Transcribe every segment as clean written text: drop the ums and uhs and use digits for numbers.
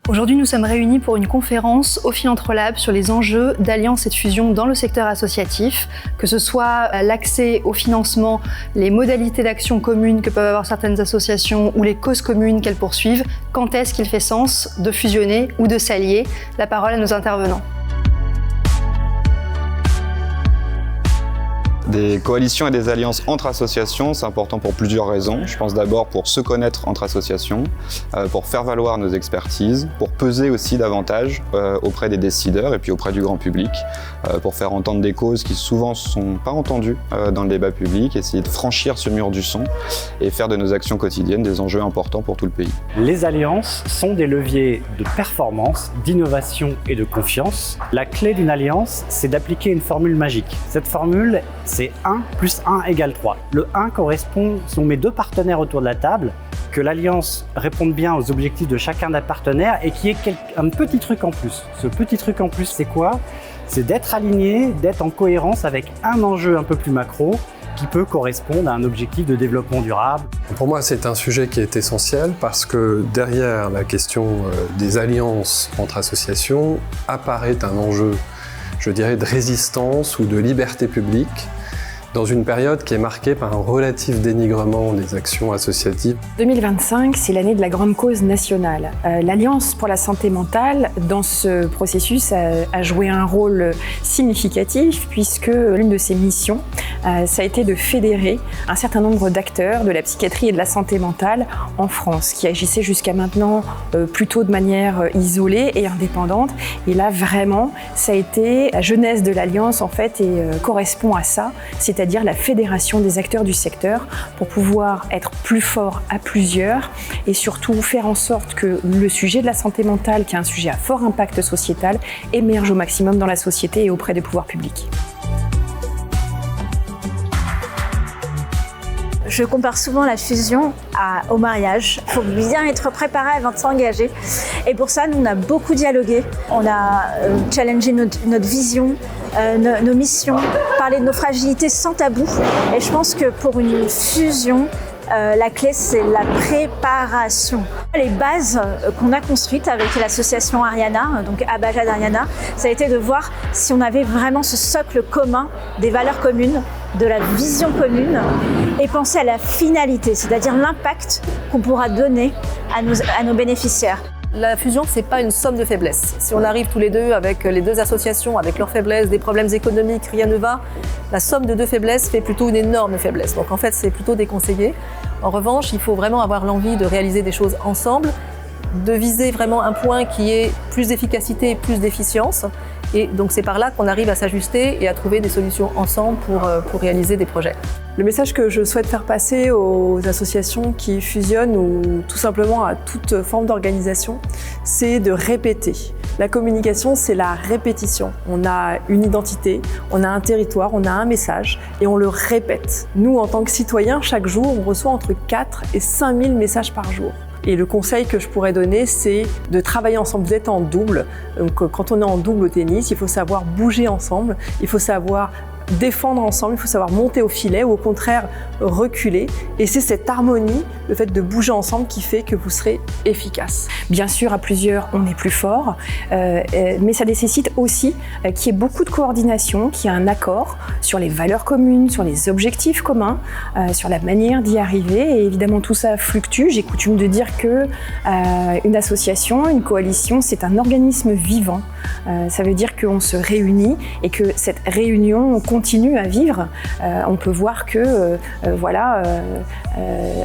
Aujourd'hui, nous sommes réunis pour une conférence au Philanthrope sur les enjeux d'alliance et de fusion dans le secteur associatif, que ce soit l'accès au financement, les modalités d'action communes que peuvent avoir certaines associations ou les causes communes qu'elles poursuivent. Quand est-ce qu'il fait sens de fusionner ou de s'allier? La parole à nos intervenants. Des coalitions et des alliances entre associations, c'est important pour plusieurs raisons. Je pense d'abord pour se connaître entre associations, pour faire valoir nos expertises, pour peser aussi davantage auprès des décideurs et puis auprès du grand public, pour faire entendre des causes qui souvent ne sont pas entendues dans le débat public, essayer de franchir ce mur du son et faire de nos actions quotidiennes des enjeux importants pour tout le pays. Les alliances sont des leviers de performance, d'innovation et de confiance. La clé d'une alliance, c'est d'appliquer une formule magique. Cette formule, c'est 1 plus 1 égale 3. Le 1 correspond, si on met deux partenaires autour de la table, que l'alliance réponde bien aux objectifs de chacun des partenaires et qu'il y ait un petit truc en plus. Ce petit truc en plus, c'est quoi? C'est d'être aligné, d'être en cohérence avec un enjeu un peu plus macro qui peut correspondre à un objectif de développement durable. Pour moi, c'est un sujet qui est essentiel parce que derrière la question des alliances entre associations apparaît un enjeu, je dirais, de résistance ou de liberté publique dans une période qui est marquée par un relatif dénigrement des actions associatives. 2025, c'est l'année de la grande cause nationale. L'Alliance pour la santé mentale, dans ce processus, a joué un rôle significatif puisque l'une de ses missions, ça a été de fédérer un certain nombre d'acteurs de la psychiatrie et de la santé mentale en France, qui agissaient jusqu'à maintenant plutôt de manière isolée et indépendante. Et là, vraiment, ça a été la jeunesse de l'Alliance, en fait, et correspond à ça, c'est-à-dire la fédération des acteurs du secteur pour pouvoir être plus fort à plusieurs et surtout faire en sorte que le sujet de la santé mentale, qui est un sujet à fort impact sociétal, émerge au maximum dans la société et auprès des pouvoirs publics. Je compare souvent la fusion au mariage. Il faut bien être préparé avant de s'engager. Et pour ça, nous, on a beaucoup dialogué. On a challengé notre vision, nos missions, parlé de nos fragilités sans tabou. Et je pense que pour une fusion, la clé, c'est la préparation. Les bases qu'on a construites avec l'association Ariana, donc Abajad Ariana, ça a été de voir si on avait vraiment ce socle commun des valeurs communes, de la vision commune et penser à la finalité, c'est-à-dire l'impact qu'on pourra donner à nos bénéficiaires. La fusion, c'est pas une somme de faiblesses. Si on arrive tous les deux avec les deux associations, avec leurs faiblesses, des problèmes économiques, rien ne va, la somme de deux faiblesses fait plutôt une énorme faiblesse. Donc en fait, c'est plutôt déconseillé. En revanche, il faut vraiment avoir l'envie de réaliser des choses ensemble, de viser vraiment un point qui est plus d'efficacité et plus d'efficience. Et donc c'est par là qu'on arrive à s'ajuster et à trouver des solutions ensemble pour réaliser des projets. Le message que je souhaite faire passer aux associations qui fusionnent ou tout simplement à toute forme d'organisation, c'est de répéter. La communication, c'est la répétition. On a une identité, on a un territoire, on a un message et on le répète. Nous, en tant que citoyens, chaque jour, on reçoit entre 4 et 5 000 messages par jour. Et le conseil que je pourrais donner, c'est de travailler ensemble. Vous êtes en double. Donc, quand on est en double au tennis, il faut savoir bouger ensemble, il faut savoir défendre ensemble, il faut savoir monter au filet ou au contraire reculer. Et c'est cette harmonie, le fait de bouger ensemble qui fait que vous serez efficace. Bien sûr, à plusieurs, on est plus fort, mais ça nécessite aussi qu'il y ait beaucoup de coordination, qu'il y ait un accord sur les valeurs communes, sur les objectifs communs, sur la manière d'y arriver. Et évidemment, tout ça fluctue. J'ai coutume de dire que une association, une coalition, c'est un organisme vivant. Ça veut dire qu'on se réunit et que cette réunion, on continue à vivre. On peut voir que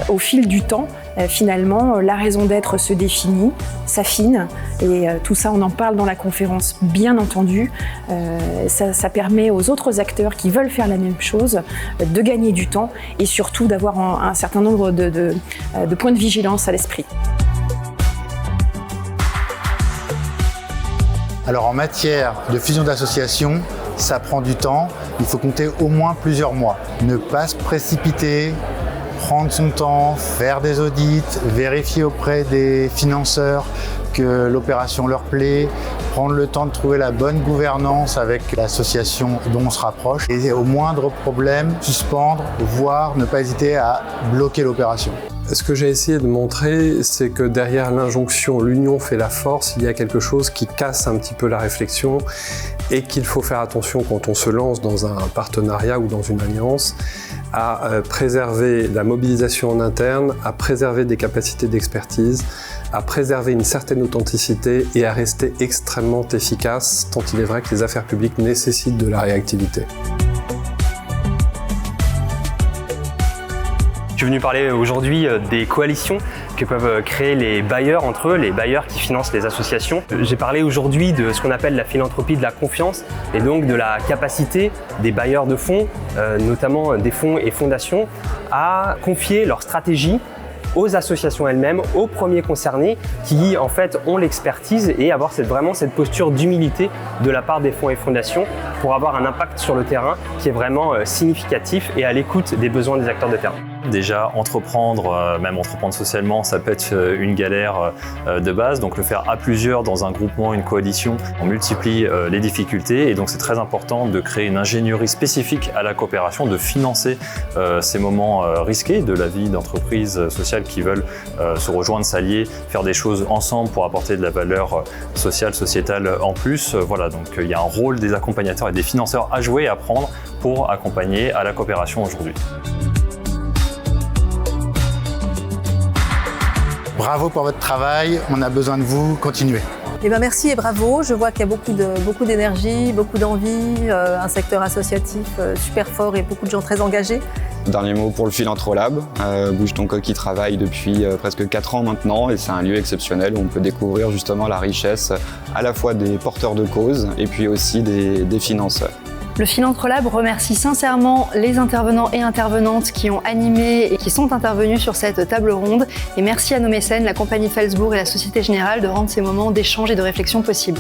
au fil du temps, finalement, la raison d'être se définit, s'affine et tout ça, on en parle dans la conférence, bien entendu. Ça permet aux autres acteurs qui veulent faire la même chose de gagner du temps et surtout d'avoir un certain nombre de points de vigilance à l'esprit. Alors en matière de fusion d'associations, ça prend du temps, il faut compter au moins plusieurs mois. Ne pas se précipiter, prendre son temps, faire des audits, vérifier auprès des financeurs que l'opération leur plaît, prendre le temps de trouver la bonne gouvernance avec l'association dont on se rapproche et au moindre problème, suspendre, voire ne pas hésiter à bloquer l'opération. Ce que j'ai essayé de montrer, c'est que derrière l'injonction « l'union fait la force », il y a quelque chose qui casse un petit peu la réflexion et qu'il faut faire attention quand on se lance dans un partenariat ou dans une alliance à préserver la mobilisation en interne, à préserver des capacités d'expertise, à préserver une certaine authenticité et à rester extrêmement efficace, tant il est vrai que les affaires publiques nécessitent de la réactivité. Je suis venu parler aujourd'hui des coalitions que peuvent créer les bailleurs entre eux, les bailleurs qui financent les associations. J'ai parlé aujourd'hui de ce qu'on appelle la philanthropie de la confiance et donc de la capacité des bailleurs de fonds, notamment des fonds et fondations, à confier leur stratégie aux associations elles-mêmes, aux premiers concernés qui en fait ont l'expertise et avoir vraiment cette posture d'humilité de la part des fonds et fondations pour avoir un impact sur le terrain qui est vraiment significatif et à l'écoute des besoins des acteurs de terrain. Déjà, entreprendre, même entreprendre socialement, ça peut être une galère de base. Donc le faire à plusieurs dans un groupement, une coalition, on multiplie les difficultés. Et donc c'est très important de créer une ingénierie spécifique à la coopération, de financer ces moments risqués de la vie d'entreprises sociales qui veulent se rejoindre, s'allier, faire des choses ensemble pour apporter de la valeur sociale, sociétale en plus. Voilà, donc il y a un rôle des accompagnateurs et des financeurs à jouer et à prendre pour accompagner à la coopération aujourd'hui. Bravo pour votre travail, on a besoin de vous, continuez. Eh ben merci et bravo, je vois qu'il y a beaucoup d'énergie, beaucoup d'envie, un secteur associatif super fort et beaucoup de gens très engagés. Dernier mot pour le Philantrolab, Bouge ton coq qui travaille depuis presque 4 ans maintenant et c'est un lieu exceptionnel où on peut découvrir justement la richesse à la fois des porteurs de cause et puis aussi des financeurs. Le Philantrolab remercie sincèrement les intervenants et intervenantes qui ont animé et qui sont intervenus sur cette table ronde. Et merci à nos mécènes, la compagnie Felsbourg et la Société Générale de rendre ces moments d'échange et de réflexion possibles.